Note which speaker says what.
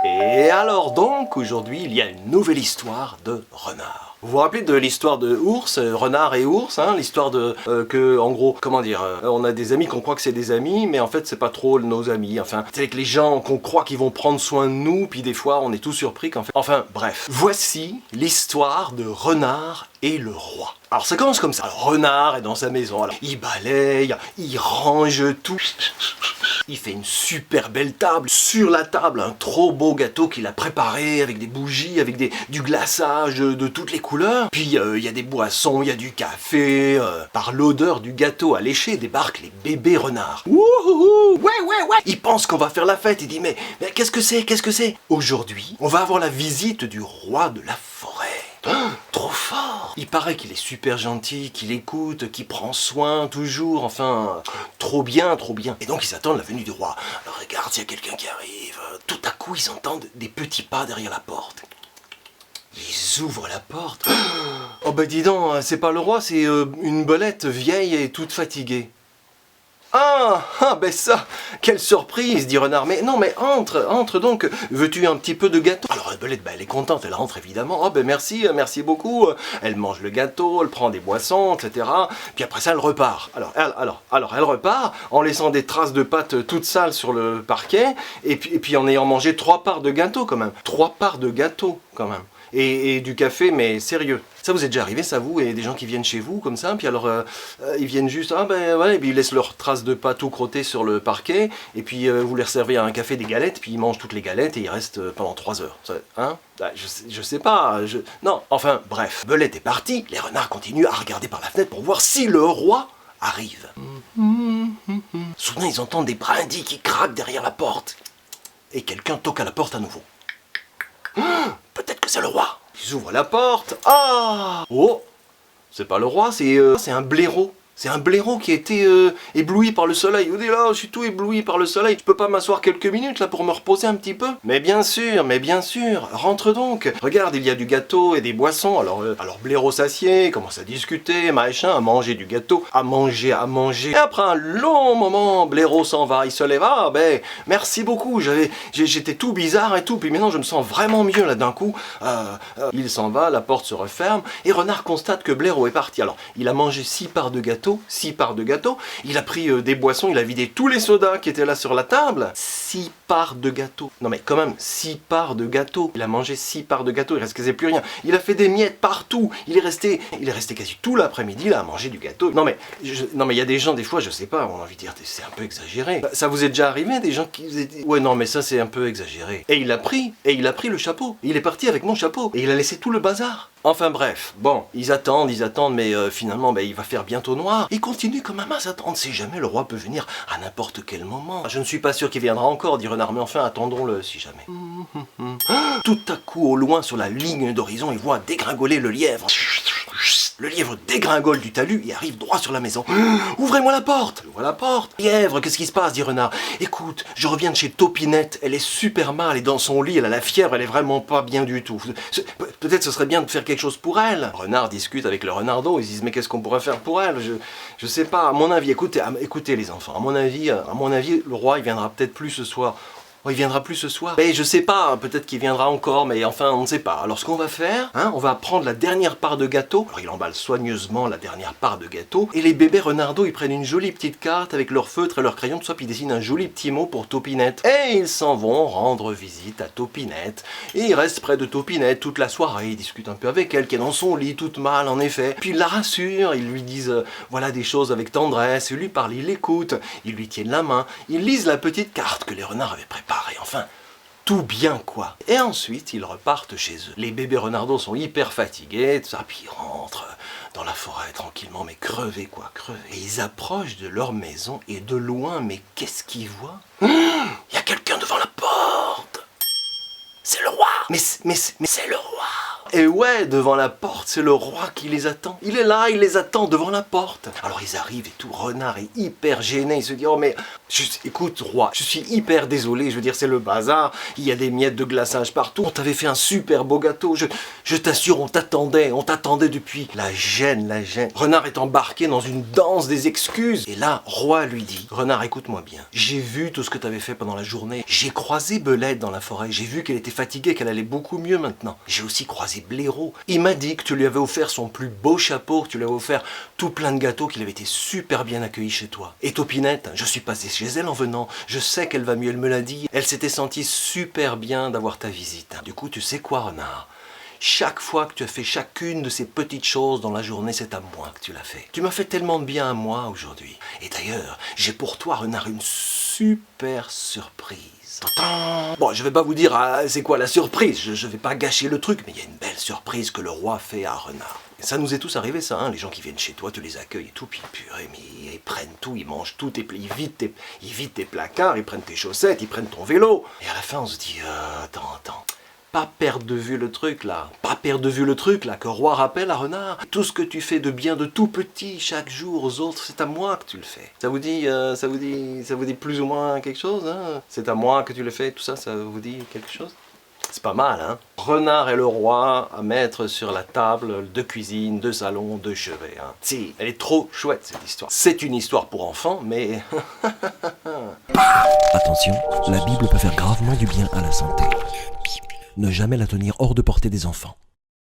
Speaker 1: Et alors donc, aujourd'hui, il y a une nouvelle histoire de renard. Vous vous rappelez de l'histoire de ours, renard et ours, hein, l'histoire de que, en gros, comment dire, on a des amis qu'on croit que c'est des amis, mais en fait c'est pas trop nos amis. Enfin, c'est avec les gens qu'on croit qu'ils vont prendre soin de nous, puis des fois on est tout surpris qu'en fait. Enfin, bref. Voici l'histoire de renard et le roi. Alors ça commence comme ça. Alors, renard est dans sa maison. Alors, il balaye, il range tout. Il fait une super belle table. Sur la table, un trop beau gâteau qu'il a préparé avec des bougies, avec du glaçage de toutes les couleurs. Puis il y a des boissons, il y a du café. Par l'odeur du gâteau alléché débarquent les bébés renards. Wouhou! Ouais. Il pense qu'on va faire la fête. Il dit mais qu'est-ce que c'est? Qu'est-ce que c'est? Aujourd'hui, on va avoir la visite du roi de la forêt. Trop fort! Il paraît qu'il est super gentil, qu'il écoute, qu'il prend soin toujours, enfin, trop bien. Et donc ils attendent la venue du roi. Alors regarde, il y a quelqu'un qui arrive. Tout à coup, ils entendent des petits pas derrière la porte. Ils ouvrent la porte. Oh bah dis donc, c'est pas le roi, c'est une belette vieille et toute fatiguée. Ah, ben ça, quelle surprise, dit Renard. Mais non, mais entre donc, veux-tu un petit peu de gâteau? Alors la belette, elle est contente, elle rentre évidemment. Oh ben merci beaucoup. Elle mange le gâteau, elle prend des boissons, etc. Puis après ça, elle repart. Alors elle repart en laissant des traces de pâte toutes sales sur le parquet, et puis en ayant mangé 3 parts de gâteau quand même. 3 parts de gâteau quand même. Et du café, mais sérieux. Ça vous est déjà arrivé, ça vous, et des gens qui viennent chez vous comme ça, puis alors ils viennent juste, ah ben ouais, et puis ils laissent leurs traces de pâte tout crottées sur le parquet, et puis vous les servez à un café des galettes, puis ils mangent toutes les galettes et ils restent pendant 3 heures. Hein? Je sais pas, non, enfin bref. Belette est partie, les renards continuent à regarder par la fenêtre pour voir si le roi arrive. Soudain ils entendent des brindilles qui craquent derrière la porte, et quelqu'un toque à la porte à nouveau. Peut-être que c'est le roi. Ils ouvrent la porte. Ah! Oh! C'est pas le roi, c'est un blaireau. C'est un blaireau qui a été ébloui par le soleil. Vous dites là, je suis tout ébloui par le soleil. Je peux pas m'asseoir quelques minutes là pour me reposer un petit peu? Mais bien sûr. Rentre donc. Regarde, il y a du gâteau et des boissons. Alors blaireau s'assied, commence à discuter, machin, à manger du gâteau, à manger. Et après un long moment, blaireau s'en va. Il se lève. Ah ben, merci beaucoup. J'étais tout bizarre et tout. Puis maintenant, je me sens vraiment mieux là d'un coup. Il s'en va, la porte se referme. Et Renard constate que blaireau est parti. Alors, il a mangé 6 parts de gâteau. 6 parts de gâteau, il a pris des boissons, il a vidé tous les sodas qui étaient là sur la table. 6 parts de gâteau. Non mais quand même, 6 parts de gâteau. Il a mangé 6 parts de gâteau, il reste quasi plus rien. Il a fait des miettes partout. Il est resté quasi tout l'après-midi là à manger du gâteau. Non mais il y a des gens, des fois, je sais pas, on a envie de dire, c'est un peu exagéré. Ça vous est déjà arrivé, des gens qui vous dit, ouais non mais ça c'est un peu exagéré. Et il a pris le chapeau. Il est parti avec mon chapeau. Et il a laissé tout le bazar. Enfin bref, bon, ils attendent, mais finalement, il va faire bientôt noir. Ils continuent quand même à s'attendre, si jamais le roi peut venir à n'importe quel moment. Je ne suis pas sûr qu'il viendra encore, dit Renard, mais enfin, attendons-le, si jamais. Tout à coup, au loin, sur la ligne d'horizon, ils voient dégringoler le lièvre. Le lièvre dégringole du talus et arrive droit sur la maison. Ouvrez-moi la porte! Ouvre la porte. Lièvre, qu'est-ce qui se passe, dit Renard. Écoute, je reviens de chez Topinette, elle est super mal, elle est dans son lit, elle a la fièvre, elle est vraiment pas bien du tout. Peut-être ce serait bien de faire quelque chose pour elle. Renard discute avec le renardeau, ils se disent mais qu'est-ce qu'on pourrait faire pour elle? Je sais pas, à mon avis, écoutez les enfants, à mon avis, le roi il viendra peut-être plus ce soir. Oh, il viendra plus ce soir. Mais je sais pas, peut-être qu'il viendra encore, mais enfin, on ne sait pas. Alors ce qu'on va faire, on va prendre la dernière part de gâteau. Alors il emballe soigneusement la dernière part de gâteau. Et les bébés renardeaux, ils prennent une jolie petite carte avec leur feutre et leur crayon, tout ça, puis ils dessinent un joli petit mot pour Topinette. Et ils s'en vont rendre visite à Topinette. Et ils restent près de Topinette toute la soirée. Ils discutent un peu avec elle, qui est dans son lit, toute mal en effet. Puis ils la rassurent, ils lui disent voilà des choses avec tendresse. Ils lui parlent, ils l'écoutent, ils lui tiennent la main. Ils lisent la petite carte que les renards avaient préparée. Et enfin, tout bien quoi. Et ensuite, ils repartent chez eux. Les bébés renardeaux sont hyper fatigués, tout ça, puis ils rentrent dans la forêt tranquillement, mais crevés quoi, crevés. Et ils approchent de leur maison, et de loin, mais qu'est-ce qu'ils voient? Il y a quelqu'un devant la porte. C'est le roi. Mais c'est le roi. Et ouais, devant la porte, c'est le roi qui les attend. Il est là, il les attend devant la porte. Alors ils arrivent et tout, Renard est hyper gêné, il se dit, oh mais, écoute roi, je suis hyper désolé, je veux dire c'est le bazar, il y a des miettes de glaçage partout, on t'avait fait un super beau gâteau, je t'assure, on t'attendait depuis. La gêne. Renard est embarqué dans une danse des excuses. Et là, roi lui dit, Renard, écoute-moi bien, j'ai vu tout ce que t'avais fait pendant la journée, j'ai croisé Belette dans la forêt, j'ai vu qu'elle était fatiguée, qu'elle allait beaucoup mieux maintenant. J'ai aussi croisé Blaireau, il m'a dit que tu lui avais offert son plus beau chapeau, que tu lui avais offert tout plein de gâteaux, qu'il avait été super bien accueilli chez toi. Et Topinette, je suis passé chez elle en venant, je sais qu'elle va mieux, elle me l'a dit, elle s'était sentie super bien d'avoir ta visite. Du coup, tu sais quoi, Renard? Chaque fois que tu as fait chacune de ces petites choses dans la journée, c'est à moi que tu l'as fait. Tu m'as fait tellement de bien à moi aujourd'hui. Et d'ailleurs, j'ai pour toi, Renard, une super surprise. Tadam! Bon, je vais pas vous dire c'est quoi la surprise, je vais pas gâcher le truc, mais il y a une belle surprise que le roi fait à Renard. Et ça nous est tous arrivé ça, hein, les gens qui viennent chez toi, tu les accueilles et tout, puis purée, mais ils prennent tout, ils mangent tout, ils vident tes placards, ils prennent tes chaussettes, ils prennent ton vélo. Et à la fin, on se dit, attends. Pas perdre de vue le truc là, que roi rappelle à Renard. Tout ce que tu fais de bien de tout petit chaque jour aux autres, c'est à moi que tu le fais. Ça vous dit plus ou moins quelque chose, hein? C'est à moi que tu le fais, tout ça, ça vous dit quelque chose? C'est pas mal, hein? Renard et le roi à mettre sur la table de cuisine, de salon, de chevet, hein. Si, elle est trop chouette cette histoire. C'est une histoire pour enfants, mais...
Speaker 2: Attention, la Bible peut faire gravement du bien à la santé. Ne jamais la tenir hors de portée des enfants.